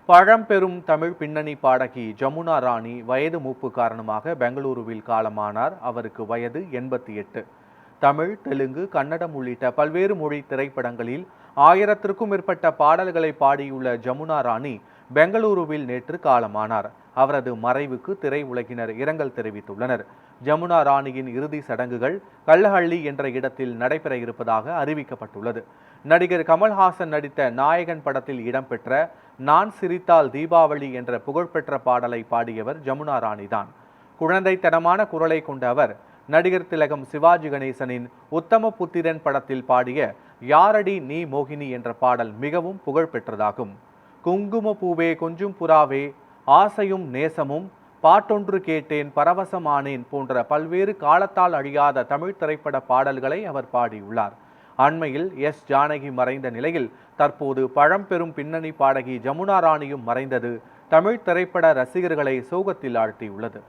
பழம்பெரும் தமிழ் பின்னணி பாடகி ஜமுனா ராணி வயது மூப்பு காரணமாக பெங்களூருவில் காலமானார். அவருக்கு வயது 88. தமிழ், தெலுங்கு, கன்னடம் உள்ளிட்ட பல்வேறு மொழி திரைப்படங்களில் 1000க்கும் மேற்பட்ட பாடல்களை பாடியுள்ள ஜமுனா ராணி பெங்களூருவில் நேற்று காலமானார். அவரது மறைவுக்கு திரையுலகினர் இரங்கல் தெரிவித்துள்ளனர். ஜமுனா ராணியின் இறுதி சடங்குகள் கல்லஹள்ளி என்ற இடத்தில் நடைபெற இருப்பதாக அறிவிக்கப்பட்டுள்ளது. நடிகர் கமல்ஹாசன் நடித்த நாயகன் படத்தில் இடம்பெற்ற நான் சிரித்தால் தீபாவளி என்ற புகழ்பெற்ற பாடலை பாடியவர் ஜமுனா ராணிதான். குழந்தைத்தனமான குரலை கொண்ட அவர் நடிகர் திலகம் சிவாஜி கணேசனின் உத்தம புத்திரன் படத்தில் பாடிய யாரடி நீ மோகினி என்ற பாடல் மிகவும் புகழ்பெற்றதாகும். குங்கும பூவே கொஞ்சும் புறாவே, ஆசையும் நேசமும், பாட்டொன்று கேட்டேன் பரவசமானேன் போன்ற பல்வேறு காலத்தால் அழியாத தமிழ் திரைப்பட பாடல்களை அவர் பாடியுள்ளார். அண்மையில் எஸ் ஜானகி மறைந்த நிலையில் தற்போது பழம்பெரும் பின்னணி பாடகி ஜமுனா ராணியும் மறைந்தது தமிழ் திரைப்பட ரசிகர்களை சோகத்தில் ஆழ்த்தியுள்ளது.